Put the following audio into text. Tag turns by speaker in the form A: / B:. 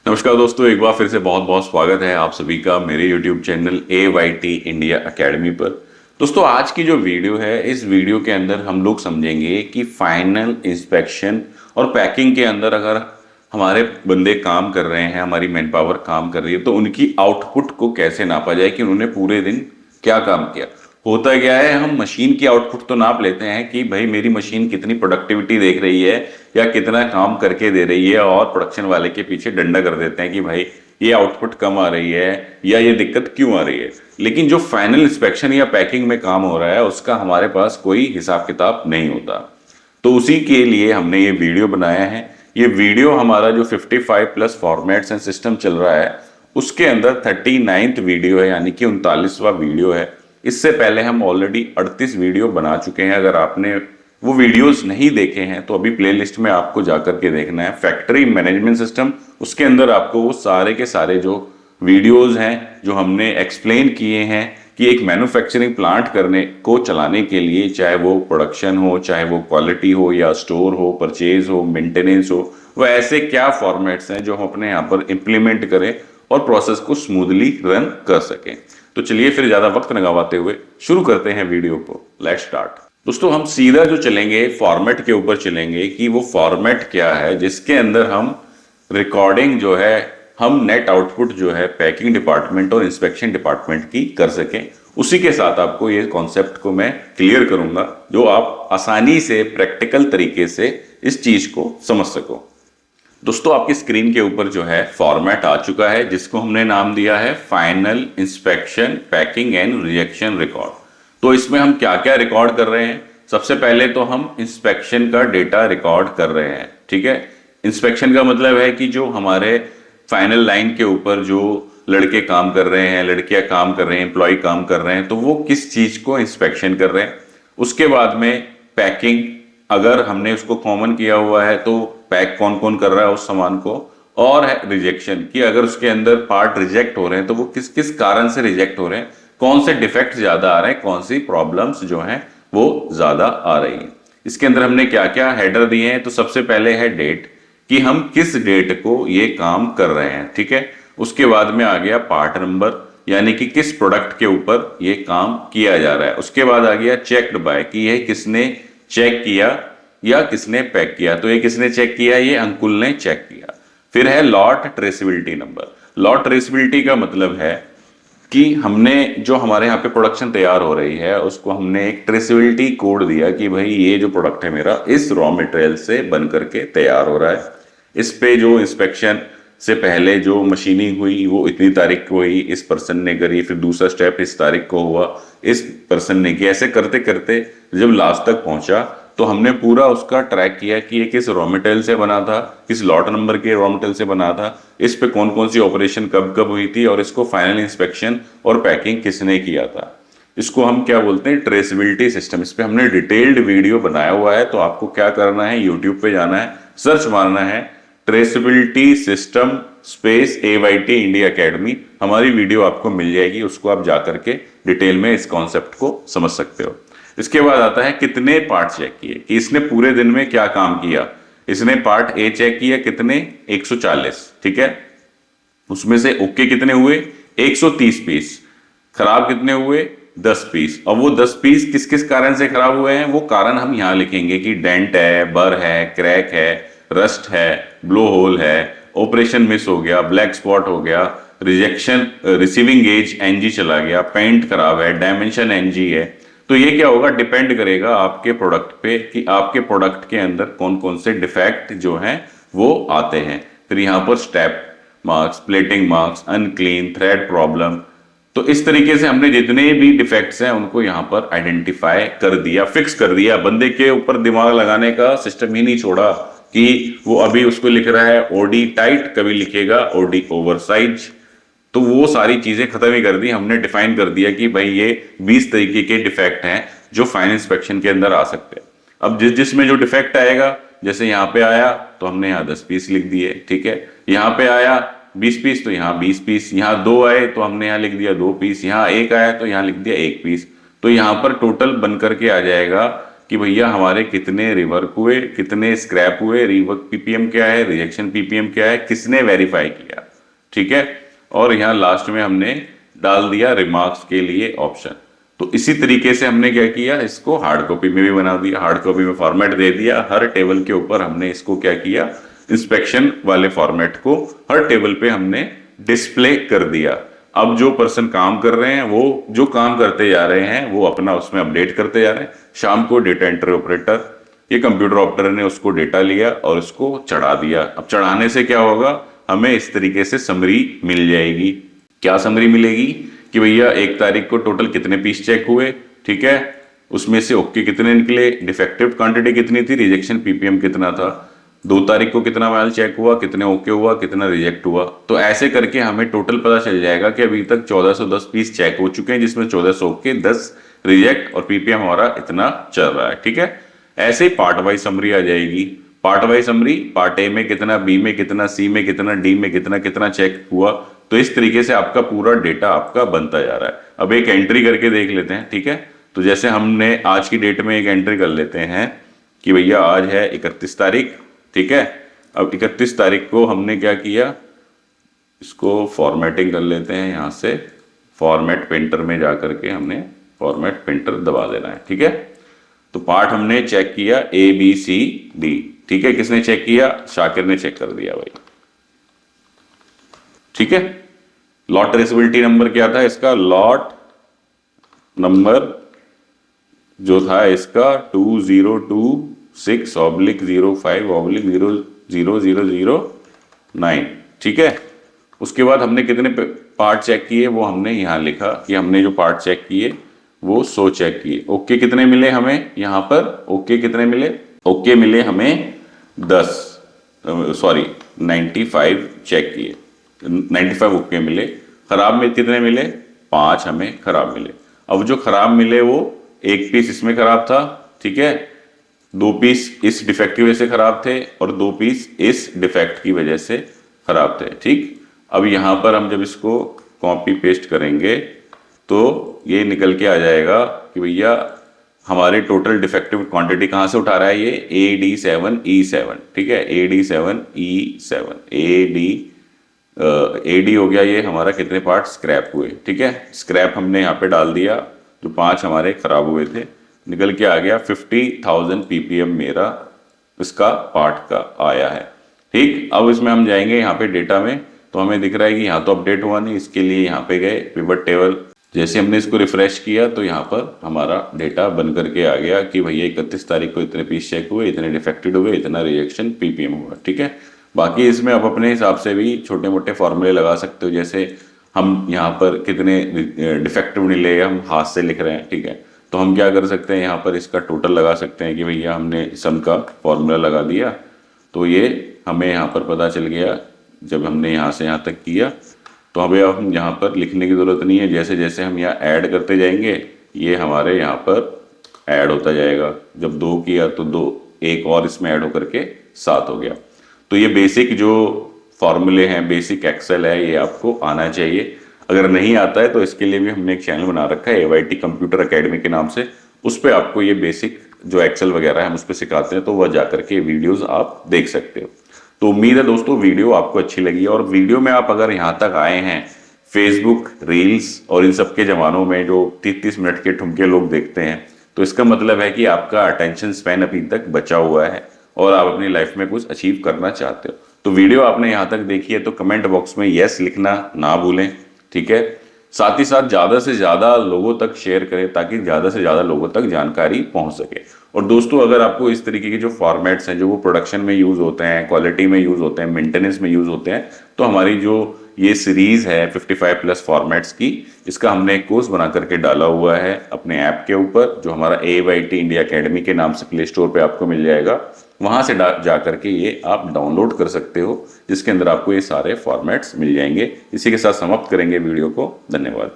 A: नमस्कार दोस्तों, एक बार फिर से बहुत बहुत स्वागत है आप सभी का मेरे YouTube channel AYT India academy पर। दोस्तों, आज की जो वीडियो है, इस वीडियो के अंदर हम लोग समझेंगे कि फाइनल इंस्पेक्शन और पैकिंग के अंदर अगर हमारे बंदे काम कर रहे हैं, हमारी मैन पावर काम कर रही है, तो उनकी आउटपुट को कैसे नापा जाए कि उन्होंने पूरे दिन क्या काम किया। होता क्या है, हम मशीन की आउटपुट तो नाप लेते हैं कि भाई मेरी मशीन कितनी प्रोडक्टिविटी देख रही है या कितना काम करके दे रही है, और प्रोडक्शन वाले के पीछे डंडा कर देते हैं कि भाई ये आउटपुट कम आ रही है या ये दिक्कत क्यों आ रही है। लेकिन जो फाइनल इंस्पेक्शन या पैकिंग में काम हो रहा है, उसका हमारे पास कोई हिसाब किताब नहीं होता। तो उसी के लिए हमने ये वीडियो बनाया है। ये वीडियो हमारा जो 55 प्लस फॉर्मेट्स एंड सिस्टम चल रहा है, उसके अंदर 39th वीडियो है, यानी कि 39वां वीडियो है। इससे पहले हम ऑलरेडी 38 वीडियो बना चुके हैं। अगर आपने वो वीडियोस नहीं देखे हैं तो अभी प्लेलिस्ट में आपको जाकर के देखना है, फैक्ट्री मैनेजमेंट सिस्टम। उसके अंदर आपको वो सारे के सारे जो वीडियोस हैं, जो हमने एक्सप्लेन किए हैं कि एक मैन्युफैक्चरिंग प्लांट करने को चलाने के लिए, चाहे वो प्रोडक्शन हो, चाहे वो क्वालिटी हो, या स्टोर हो, परचेज हो, मेंटेनेंस हो, वो ऐसे क्या फॉर्मेट्स हैं जो हम अपने यहाँ पर इंप्लीमेंट करें और प्रोसेस को स्मूथली रन कर सकें। तो चलिए फिर ज्यादा वक्त न गवाते हुए शुरू करते हैं वीडियो को। Let's start. दोस्तों, हम सीधा जो चलेंगे फॉर्मेट के ऊपर चलेंगे कि वो फॉर्मेट क्या है जिसके अंदर हम रिकॉर्डिंग जो है, हम नेट आउटपुट जो है पैकिंग डिपार्टमेंट और इंस्पेक्शन डिपार्टमेंट की कर सकें। उसी के साथ आपको ये कॉन्सेप्ट को मैं क्लियर करूंगा, जो आप आसानी से प्रैक्टिकल तरीके से इस चीज को समझ सको। दोस्तों, आपकी स्क्रीन के ऊपर जो है फॉर्मेट आ चुका है, जिसको हमने नाम दिया है final inspection packing and rejection record. तो इसमें हम क्या क्या रिकॉर्ड कर रहे हैं? सबसे पहले तो हम इंस्पेक्शन का डेटा रिकॉर्ड कर रहे हैं। ठीक है, इंस्पेक्शन का मतलब है कि जो हमारे फाइनल लाइन के ऊपर जो लड़के काम कर रहे हैं, लड़कियां काम कर रहे हैं, एम्प्लॉय काम कर रहे हैं, तो वो किस चीज को इंस्पेक्शन कर रहे हैं। उसके बाद में पैकिंग, अगर हमने उसको कॉमन किया हुआ है तो पैक कौन कौन कर रहा है उस सामान को। और है रिजेक्शन, कि अगर उसके अंदर पार्ट रिजेक्ट हो रहे हैं तो वो किस किस कारण से रिजेक्ट हो रहे हैं, कौन से डिफेक्ट ज्यादा आ रहे हैं, कौन सी प्रॉब्लम्स जो हैं वो ज्यादा आ रही हैं। इसके अंदर हमने क्या क्या हेडर दिए हैं, तो सबसे पहले है डेट, कि हम किस डेट को ये काम कर रहे हैं। ठीक है, उसके बाद में आ गया पार्ट नंबर, यानी कि किस प्रोडक्ट के ऊपर ये काम किया जा रहा है। उसके बाद आ गया चेक्ड बाय, कि ये किसने चेक किया या किसने पैक किया। तो ये किसने चेक किया? ये अंकुल ने चेक किया। फिर है lot traceability number. Lot traceability का मतलब है कि हमने जो हमारे यहाँ पे प्रोडक्शन तैयार हो रही है, उसको हमने एक ट्रेसेबिलिटी कोड दिया कि भाई ये जो प्रोडक्ट है मेरा इस रॉ मटेरियल से बन करके तैयार हो रहा है। इस पे जो इंस्पेक्शन से पहले जो मशीनिंग हुई वो इतनी तारीख को हुई, इस पर्सन ने करी, फिर दूसरा स्टेप इस तारीख को हुआ, इस पर्सन ने किया। ऐसे करते करते जब लास्ट तक पहुंचा तो हमने पूरा उसका ट्रैक किया कि ये किस रॉ मटेरियल से बना था, किस लॉट नंबर के रॉ मटेरियल से बना था, इस पे कौन कौन सी ऑपरेशन कब कब हुई थी, और इसको फाइनल इंस्पेक्शन और पैकिंग किसने किया था। इसको हम क्या बोलते हैं? Traceability system. इस पे हमने डिटेल्ड वीडियो बनाया हुआ है। तो आपको क्या करना है, यूट्यूब पे जाना है, सर्च मारना है traceability system space AYT India academy. हमारी वीडियो आपको मिल जाएगी, उसको आप जाकर के डिटेल में इस कॉन्सेप्ट को समझ सकते हो। इसके बाद आता है कितने पार्ट चेक किए, कि इसने पूरे दिन में क्या काम किया। इसने पार्ट ए चेक किया, कितने? 140। ठीक है, उसमें से ओके कितने हुए? 130 पीस। खराब कितने हुए? 10 पीस। और वो 10 पीस किस किस कारण से खराब हुए हैं, वो कारण हम यहां लिखेंगे कि डेंट है, बर है, क्रैक है, रस्ट है, ब्लो होल है, ऑपरेशन मिस हो गया, ब्लैक स्पॉट हो गया, रिजेक्शन रिसीविंग गेज NG चला गया, पेंट खराब है, डायमेंशन NG है। तो ये क्या होगा, डिपेंड करेगा आपके प्रोडक्ट पे कि आपके प्रोडक्ट के अंदर कौन कौन से डिफेक्ट जो हैं वो आते हैं। फिर यहाँ पर step marks, plating marks, unclean, thread problem. तो इस तरीके से हमने जितने भी डिफेक्ट्स हैं उनको यहाँ पर आइडेंटिफाई कर दिया, फिक्स कर दिया। बंदे के ऊपर दिमाग लगाने का सिस्टम ही नहीं छोड़ा कि वो अभी उसको लिख रहा है OD टाइट, कभी लिखेगा OD ओवरसाइज। तो वो सारी चीजें खत्म ही कर दी। हमने डिफाइन कर दिया कि भाई ये 20 तरीके के डिफेक्ट हैं जो फाइनल इंस्पेक्शन के अंदर आ सकते हैं। अब जिसमें जो डिफेक्ट आएगा, जैसे यहाँ पे आया तो हमने यहाँ 10 पीस लिख दिए। ठीक है, यहाँ पे आया 20 पीस तो यहाँ 20 पीस, यहाँ 2 आए तो हमने यहाँ लिख दिया 2 पीस, यहाँ 1 आया तो यहाँ लिख दिया 1 पीस। तो यहाँ पर टोटल बन करके आ जाएगा कि भैया हमारे कितने रिवर्क हुए, कितने स्क्रैप हुए, रिवर्क PPM क्या है, रिजेक्शन PPM क्या है, किसने वेरीफाई किया। ठीक है, और यहाँ लास्ट में हमने डाल दिया रिमार्क्स के लिए ऑप्शन। तो इसी तरीके से हमने क्या किया, इसको हार्ड कॉपी में भी बना दिया, हार्ड कॉपी में फॉर्मेट दे दिया, हर टेबल के ऊपर हमने इसको क्या किया, इंस्पेक्शन वाले फॉर्मेट को हर टेबल पे हमने डिस्प्ले कर दिया। अब जो पर्सन काम कर रहे हैं वो जो काम करते जा रहे हैं वो अपना उसमें अपडेट करते जा रहे हैं। शाम को डेटा एंट्री ऑपरेटर, ये कंप्यूटर ऑपरेटर ने उसको डेटा लिया और उसको चढ़ा दिया। अब चढ़ाने से क्या होगा, हमें इस तरीके से समरी मिल जाएगी। क्या समरी मिलेगी कि भैया 1 तारीख को टोटल कितने पीस चेक हुए, ठीक है, उसमें से ओके कितने निकले, डिफेक्टिव क्वांटिटी कितनी थी, रिजेक्शन पीपीएम कितना था, 2 तारीख को कितना माल चेक हुआ, कितने ओके हुआ, कितना रिजेक्ट हुआ। तो ऐसे करके हमें टोटल पता चल जाएगा कि अभी तक 1410 पीस चेक हो चुके हैं, जिसमें 1400 ओके, 10 रिजेक्ट और पीपीएम हमारा इतना चल रहा है। ठीक है, ऐसे ही पार्ट वाइज समरी आ जाएगी। Part wise summary, part A में कितना, बी में कितना, सी में कितना, डी में कितना कितना चेक हुआ। तो इस तरीके से आपका पूरा डेटा आपका बनता जा रहा है। अब एक एंट्री करके देख लेते हैं। ठीक है, तो जैसे हमने आज की डेट में एक एंट्री कर लेते हैं कि भैया आज है 31 तारीख। ठीक है, अब 31 तारीख को हमने क्या किया, इसको फॉर्मेटिंग कर लेते हैं। यहाँ से फॉर्मेट पेंटर में जा करके हमने फॉर्मेट पेंटर दबा देना है। ठीक है, तो पार्ट हमने चेक किया ए बी सी डी। ठीक है, किसने चेक किया, शाकिर ने चेक कर दिया भाई। ठीक है, लॉट ट्रेसेबिलिटी नंबर क्या था इसका, लॉट नंबर जो था इसका 2026/05/000009। ठीक है, उसके बाद हमने कितने पार्ट चेक किए वो हमने यहां लिखा कि हमने जो पार्ट चेक किए वो 100 चेक किए। ओके कितने मिले हमें, यहां पर ओके कितने मिले, ओके मिले हमें 95 चेक किए, 95 ओके मिले। खराब में कितने मिले, 5 हमें खराब मिले। अब जो खराब मिले वो 1 पीस इसमें खराब था, ठीक है, 2 पीस इस डिफेक्ट की वजह से खराब थे और 2 पीस इस डिफेक्ट की वजह से खराब थे। ठीक, अब यहां पर हम जब इसको कॉपी पेस्ट करेंगे तो ये निकल के आ जाएगा कि भैया हमारे टोटल डिफेक्टिव क्वांटिटी कहां से उठा रहा है ये, AD7E7। ठीक है, AD7E7, AD हो गया ये हमारा, कितने पार्ट स्क्रैप हुए। ठीक है, स्क्रैप हमने यहाँ पे डाल दिया, जो 5 हमारे खराब हुए थे, निकल के आ गया 50,000 ppm मेरा इसका पार्ट का आया है। ठीक, अब इसमें हम जाएंगे यहाँ पे डेटा में, तो हमें दिख रहा है कि यहाँ तो अपडेट हुआ नहीं, इसके लिए यहाँ पे गए पिवट टेबल। जैसे हमने इसको रिफ्रेश किया तो यहाँ पर हमारा डेटा बन करके आ गया कि भैया 31 तारीख को इतने पीस चेक हुए, इतने डिफेक्टेड हुए, इतना रिजेक्शन पीपीएम हुआ। ठीक है, बाकी इसमें आप अपने हिसाब से भी छोटे मोटे फॉर्मूले लगा सकते हो। जैसे हम यहाँ पर कितने डिफेक्टिव मिले हम हाथ से लिख रहे हैं, ठीक है, तो हम क्या कर सकते हैं, यहाँ पर इसका टोटल लगा सकते हैं कि भैया हमने सम का फॉर्मूला लगा दिया, तो ये हमें यहाँ पर पता चल गया। जब हमने यहाँ से यहाँ तक किया तो हमें अब हम यहाँ पर लिखने की ज़रूरत नहीं है, जैसे जैसे हम यहाँ ऐड करते जाएंगे ये हमारे यहाँ पर ऐड होता जाएगा। जब 2 किया तो 2, एक और इसमें ऐड होकर के 7 हो गया। तो ये बेसिक जो फॉर्मूले हैं, बेसिक एक्सेल है, ये आपको आना चाहिए। अगर नहीं आता है तो इसके लिए भी हमने एक चैनल बना रखा है AYT कंप्यूटर अकेडमी के नाम से, उस पर आपको ये बेसिक जो एक्सेल वगैरह है हम उस पर सिखाते हैं, तो वह जाकर के वीडियोज़ आप देख सकते हो। तो उम्मीद है दोस्तों वीडियो आपको अच्छी लगी, और वीडियो में आप अगर यहाँ तक आए हैं, फेसबुक रील्स और इन सब के ज़मानों में जो 30-30 मिनट के ठुमके लोग देखते हैं, तो इसका मतलब है कि आपका अटेंशन स्पैन अभी तक बचा हुआ है और आप अपनी लाइफ में कुछ अचीव करना चाहते हो। तो वीडियो आपने यहाँ तक देखी है तो कमेंट बॉक्स में यस लिखना ना भूलें। ठीक है, साथ ही साथ ज़्यादा से ज़्यादा लोगों तक शेयर करें ताकि ज़्यादा से ज़्यादा लोगों तक जानकारी पहुँच सके। और दोस्तों अगर आपको इस तरीके के जो फॉर्मेट्स हैं जो वो प्रोडक्शन में यूज़ होते हैं, क्वालिटी में यूज़ होते हैं, मेंटेनेंस में यूज़ होते हैं, तो हमारी जो ये सीरीज़ है 55+ फॉर्मेट्स की, इसका हमने एक कोर्स बना करके डाला हुआ है अपने ऐप के ऊपर, जो हमारा AYT इंडिया अकेडमी के नाम से प्ले स्टोर पर आपको मिल जाएगा। वहाँ से जा करके ये आप डाउनलोड कर सकते हो, जिसके अंदर आपको ये सारे फॉर्मेट्स मिल जाएंगे। इसी के साथ समाप्त करेंगे वीडियो को। धन्यवाद।